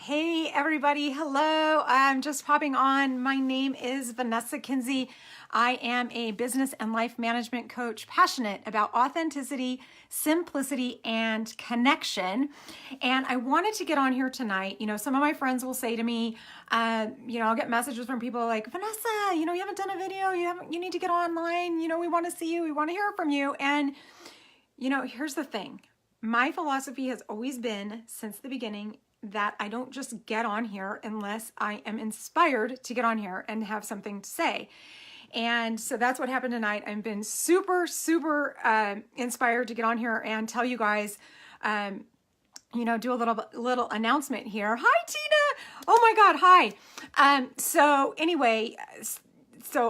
Hey everybody, hello. I'm just popping on. My name is Vanessa Kinsey. I am a business and life management coach passionate about authenticity, simplicity, and connection. And I wanted to get on here tonight. Some of my friends will say to me, I'll get messages from people like, Vanessa, you haven't done a video. You need to get online. We want to see you. We want to hear from you. And, here's the thing. My philosophy has always been since the beginning that I don't just get on here unless I am inspired to get on here and have something to say. And so that's what happened tonight. I've been super inspired to get on here and tell you guys, do a little announcement here. Hi, Tina. Oh my God. Hi. So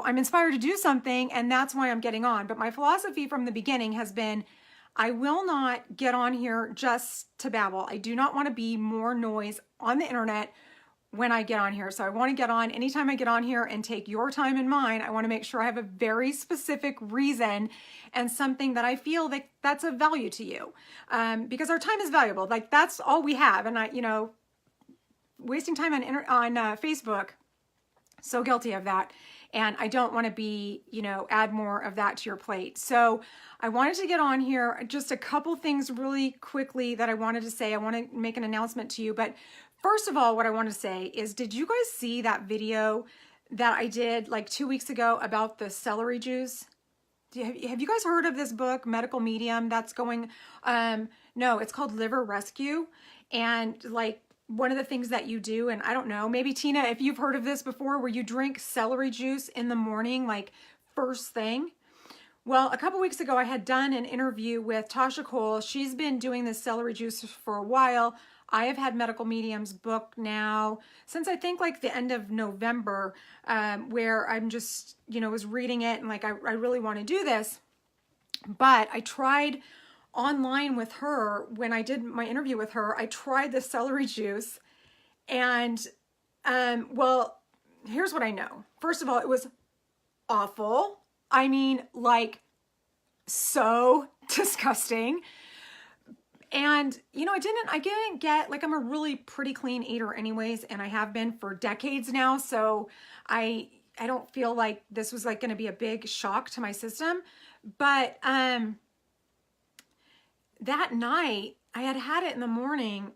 I'm inspired to do something, and that's why I'm getting on. But my philosophy from the beginning has been, I will not get on here just to babble. I do not want to be more noise on the internet when I get on here. So I want to get on anytime I get on here and take your time and mine. I want to make sure I have a very specific reason and something that I feel that's of value to you. Because our time is valuable. Like, that's all we have. And wasting time on Facebook, so guilty of that. And I don't want to be, add more of that to your plate. So I wanted to get on here. Just a couple things really quickly that I wanted to say. I want to make an announcement to you. But first of all, what I want to say is, did you guys see that video that I did like 2 weeks ago about the celery juice? Have you guys heard of this book, Medical Medium, that's going, no, it's called Liver Rescue. And like, one of the things that you do, and I don't know, maybe Tina, if you've heard of this before, where you drink celery juice in the morning, like first thing. Well, a couple weeks ago, I had done an interview with Tasha Cole. She's been doing this celery juice for a while. I have had Medical Medium's book now since I think like the end of November, where I'm just, was reading it and like, I really want to do this. But I tried online with her, when I did my interview with her, I tried the celery juice, and well, here's what I know. First of all, it was awful. I mean, like, so disgusting. And I didn't get, like, I'm a really pretty clean eater anyways, and I have been for decades now, so I don't feel like this was like going to be a big shock to my system. But that night, I had it in the morning,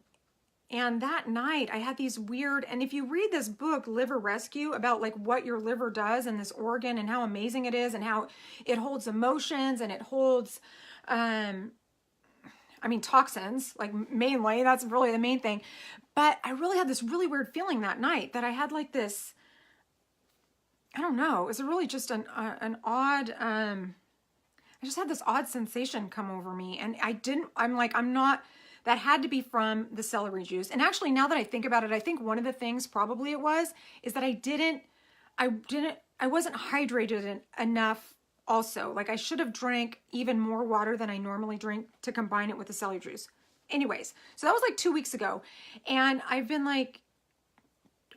and that night I had these weird, and if you read this book, Liver Rescue, about like what your liver does and this organ and how amazing it is and how it holds emotions and it holds, toxins, like mainly, that's really the main thing. But I really had this really weird feeling that night that I had like this, I don't know, it was really just an odd, I just had this odd sensation come over me, and that had to be from the celery juice. And actually, now that I think about it, I think one of the things probably is that I wasn't hydrated enough also. Like, I should have drank even more water than I normally drink to combine it with the celery juice. Anyways, so that was like 2 weeks ago. And I've been like,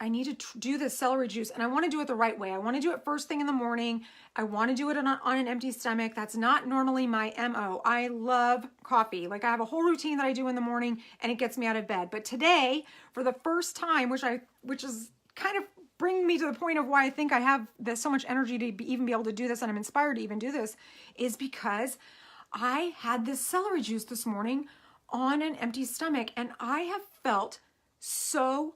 I need to do this celery juice, and I want to do it the right way. I want to do it first thing in the morning. I want to do it on an empty stomach. That's not normally my MO. I love coffee. Like, I have a whole routine that I do in the morning, and it gets me out of bed. But today, for the first time, which is kind of bringing me to the point of why I think I have so much energy to even be able to do this, and I'm inspired to even do this, is because I had this celery juice this morning on an empty stomach, and I have felt so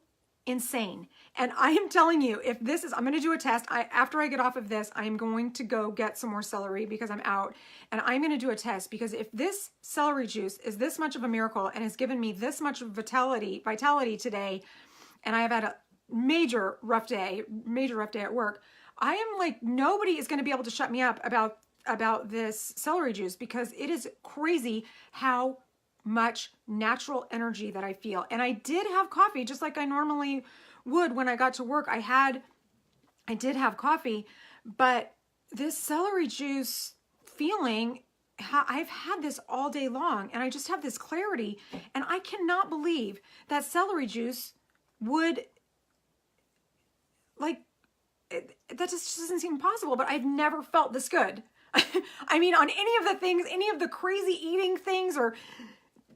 insane. And I am telling you, I'm going to do a test. After I get off of this, I am going to go get some more celery because I'm out, and I'm going to do a test, because if this celery juice is this much of a miracle and has given me this much vitality today, and I have had a major rough day at work, I am like, nobody is going to be able to shut me up about this celery juice, because it is crazy how much natural energy that I feel. And I did have coffee just like I normally would when I got to work. I did have coffee, but this celery juice feeling, I've had this all day long, and I just have this clarity, and I cannot believe that celery juice would, like, that just doesn't seem possible, but I've never felt this good. I mean, on any of the things, any of the crazy eating things, or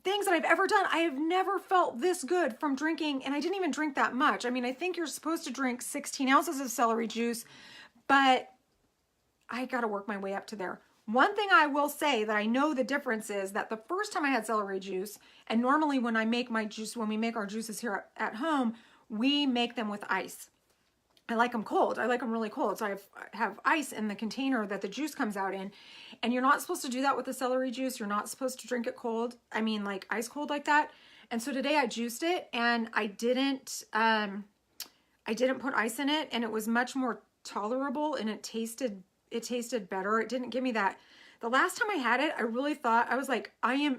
things that I've ever done. I have never felt this good from drinking, and I didn't even drink that much. I mean, I think you're supposed to drink 16 ounces of celery juice, but I got to work my way up to there. One thing I will say that I know the difference is that the first time I had celery juice, and normally when I make my juice, when we make our juices here at home, we make them with ice. I like them cold. I like them really cold. So I have ice in the container that the juice comes out in. And you're not supposed to do that with the celery juice. You're not supposed to drink it cold. I mean, like ice cold like that. And so today I juiced it, and I didn't put ice in it, and it was much more tolerable, and it tasted better. It didn't give me that. The last time I had it, I really thought, I was like, I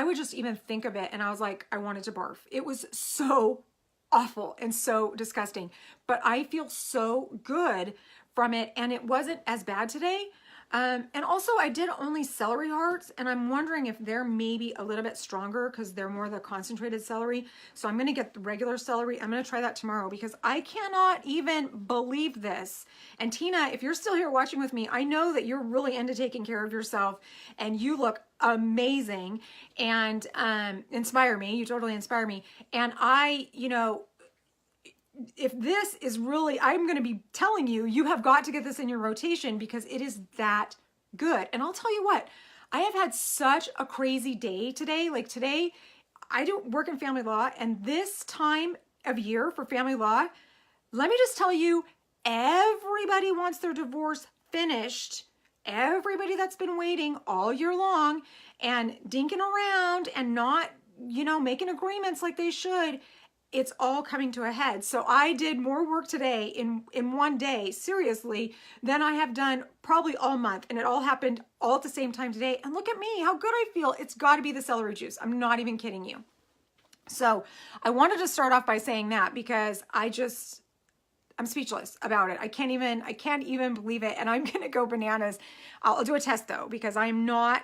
would just even think of it, and I was like, I wanted to barf. It was so awful and so disgusting, but I feel so good from it, and it wasn't as bad today. And also I did only celery hearts, and I'm wondering if they're maybe a little bit stronger because they're more the concentrated celery. So I'm going to get the regular celery. I'm going to try that tomorrow because I cannot even believe this. And Tina, if you're still here watching with me, I know that you're really into taking care of yourself, and you look amazing and inspire me. You totally inspire me. And if this is really, I'm going to be telling you, you have got to get this in your rotation because it is that good. And I'll tell you what, I have had such a crazy day today. Like today, I don't work in family law, and this time of year for family law, let me just tell you, everybody wants their divorce finished. Everybody that's been waiting all year long and dinking around and not, making agreements like they should, it's all coming to a head. So I did more work today in one day, seriously, than I have done probably all month. And it all happened all at the same time today. And look at me, how good I feel. It's got to be the celery juice. I'm not even kidding you. So I wanted to start off by saying that because I'm speechless about it. I can't even believe it. And I'm going to go bananas. I'll do a test though, because I'm not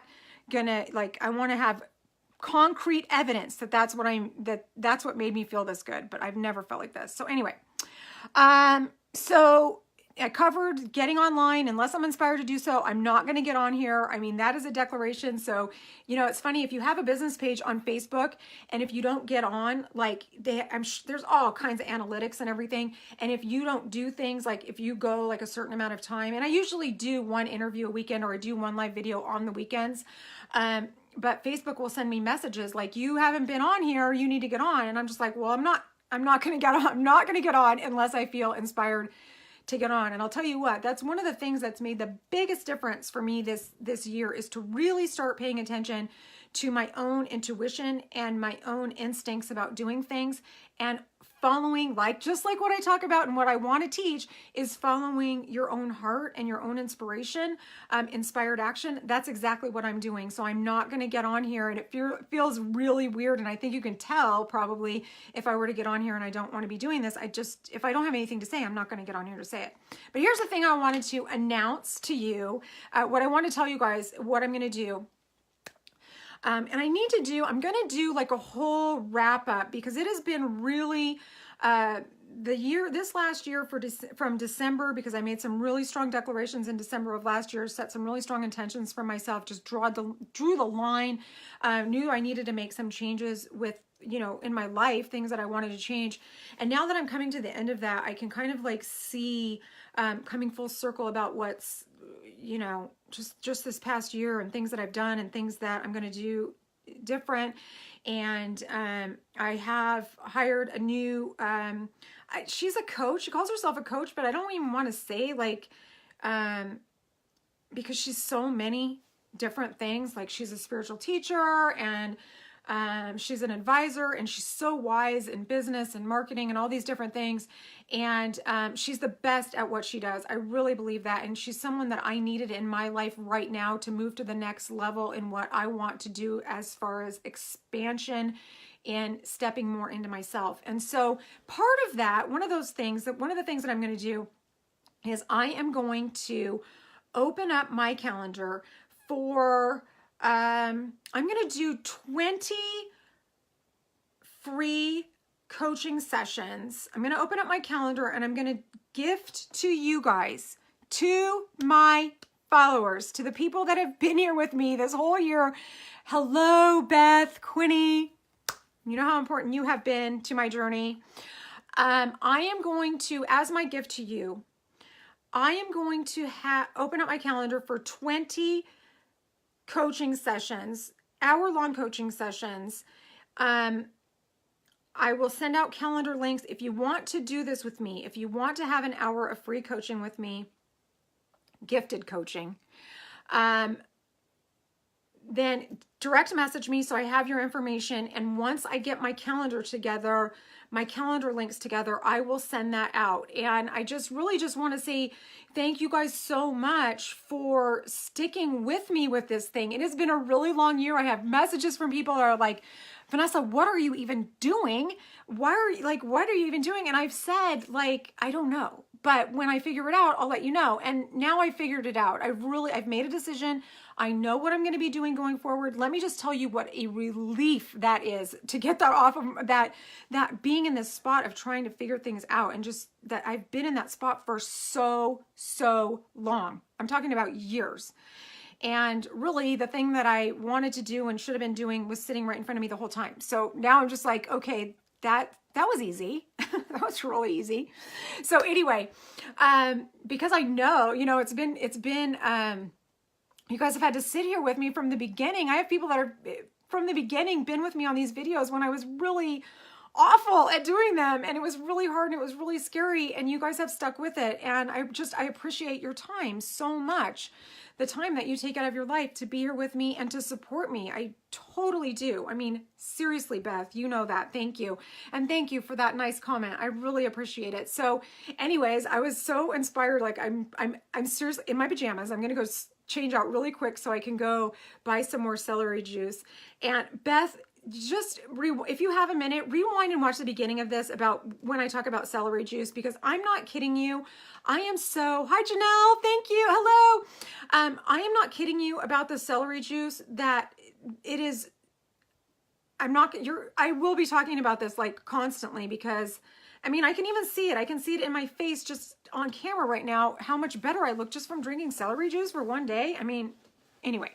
going to, I want to have concrete evidence that's what made me feel this good, but I've never felt like this. So anyway, so I covered getting online. Unless I'm inspired to do so, I'm not going to get on here. I mean, that is a declaration. So, it's funny, if you have a business page on Facebook and if you don't get on, there's all kinds of analytics and everything. And if you don't do things, like if you go a certain amount of time, and I usually do one interview a weekend, or I do one live video on the weekends, but Facebook will send me messages like, you haven't been on here, you need to get on. And I'm just like, well, I'm not going to get on. I'm not going to get on unless I feel inspired to get on. And I'll tell you what, that's one of the things that's made the biggest difference for me this year, is to really start paying attention to my own intuition and my own instincts about doing things, and following, just like what I talk about and what I want to teach, is following your own heart and your own inspiration, inspired action. That's exactly what I'm doing. So I'm not going to get on here, and it feels really weird. And I think you can tell probably if I were to get on here and I don't want to be doing this, if I don't have anything to say, I'm not going to get on here to say it. But here's the thing I wanted to announce to you, what I want to tell you guys, what I'm going to do. And I'm going to do a whole wrap up, because it has been really, this last year from December, because I made some really strong declarations in December of last year, set some really strong intentions for myself, just drew the line, knew I needed to make some changes with, in my life, things that I wanted to change. And now that I'm coming to the end of that, I can kind of see, coming full circle about what's, just this past year, and things that I've done and things that I'm going to do different. And I have hired a new, she's a coach. She calls herself a coach, but I don't even want to say because she's so many different things. She's a spiritual teacher, and she's an advisor, and she's so wise in business and marketing and all these different things. And she's the best at what she does. I really believe that. And she's someone that I needed in my life right now to move to the next level in what I want to do as far as expansion and stepping more into myself. And so part of that, one of the things that I'm going to do is I am going to open up my calendar for, I'm going to do 20 free coaching sessions. I'm going to open up my calendar, and I'm going to gift to you guys, to my followers, to the people that have been here with me this whole year. Hello, Beth, Quinny. You know how important you have been to my journey. I am going to, as my gift to you, I am going to open up my calendar for 20 coaching sessions, hour-long coaching sessions. I will send out calendar links. If you want to do this with me, if you want to have an hour of free coaching with me, gifted coaching, then direct message me so I have your information. And once I get my calendar together, my calendar links together, I will send that out. And I really just want to say thank you guys so much for sticking with me with this thing. It has been a really long year. I have messages from people that are like, Vanessa, what are you even doing? What are you even doing? And I've said, I don't know. But when I figure it out, I'll let you know. And now I figured it out. I've made a decision. I know what I'm going to be doing going forward. Let me just tell you what a relief that is to get that off of that being in this spot of trying to figure things out, and just that I've been in that spot for so long. I'm talking about years. And really the thing that I wanted to do and should have been doing was sitting right in front of me the whole time. So now I'm just like, okay, that was easy. That was really easy. So anyway, because I know, it's been, you guys have had to sit here with me from the beginning. I have people that are from the beginning been with me on these videos when I was really awful at doing them, and it was really hard and it was really scary, and you guys have stuck with it. And I appreciate your time so much. The time that you take out of your life to be here with me and to support me. I totally do. I mean, seriously, Beth, you know that. Thank you. And thank you for that nice comment. I really appreciate it. So anyways, I was so inspired. I'm seriously in my pajamas. I'm going to go change out really quick so I can go buy some more celery juice. And Beth, just if you have a minute, rewind and watch the beginning of this about when I talk about celery juice, because I'm not kidding you. Hi Janelle, thank you, hello. I am not kidding you about the celery juice, that it is, I will be talking about this constantly, because I mean, I can even see it. I can see it in my face just on camera right now, how much better I look just from drinking celery juice for one day. I mean, anyway.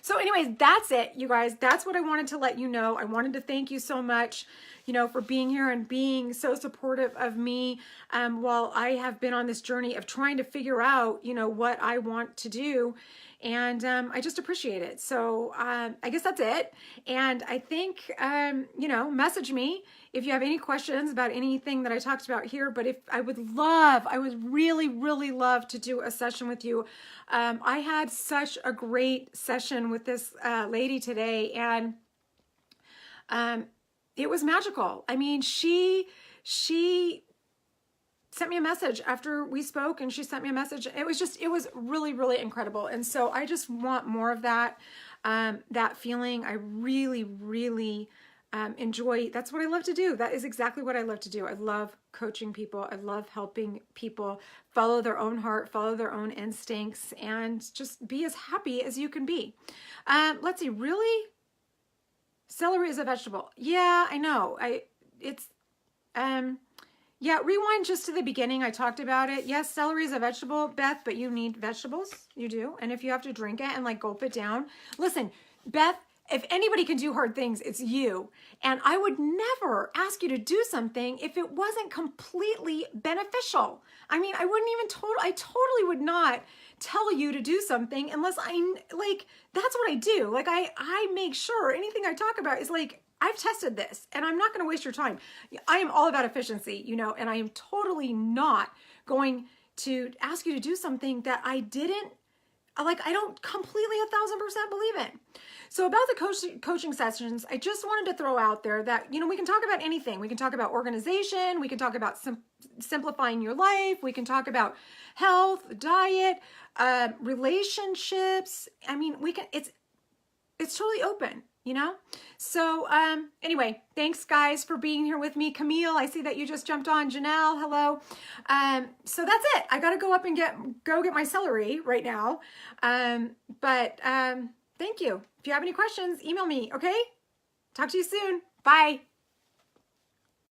So anyways, that's it, you guys. That's what I wanted to let you know. I wanted to thank you so much, for being here and being so supportive of me while I have been on this journey of trying to figure out, what I want to do. And I just appreciate it. So I guess that's it. And I think, message me if you have any questions about anything that I talked about here. But I would really, really love to do a session with you. I had such a great session with this lady today, and it was magical. I mean, she sent me a message after we spoke, and she sent me a message. It was really, really incredible. And so I just want more of that, that feeling. I really, really enjoy. That's what I love to do. That is exactly what I love to do. I love coaching people. I love helping people follow their own heart, follow their own instincts, and just be as happy as you can be. Let's see, really? Celery is a vegetable. Yeah, I know. Yeah, rewind just to the beginning. I talked about it. Yes, celery is a vegetable, Beth, but you need vegetables. You do. And if you have to drink it and gulp it down. Listen, Beth, if anybody can do hard things, it's you. And I would never ask you to do something if it wasn't completely beneficial. I mean, I totally would not tell you to do something unless that's what I do. I make sure anything I talk about is I've tested this, and I'm not going to waste your time. I am all about efficiency, and I am totally not going to ask you to do something that I don't completely 1000% believe in. So about the coaching sessions, I just wanted to throw out there that, we can talk about anything. We can talk about organization. We can talk about simplifying your life. We can talk about health, diet, relationships. I mean, it's totally open. So anyway, thanks guys for being here with me. Camille, I see that you just jumped on. Janelle, hello. So that's it. I got to go up and go get my celery right now. Thank you. If you have any questions, email me. Okay. Talk to you soon. Bye.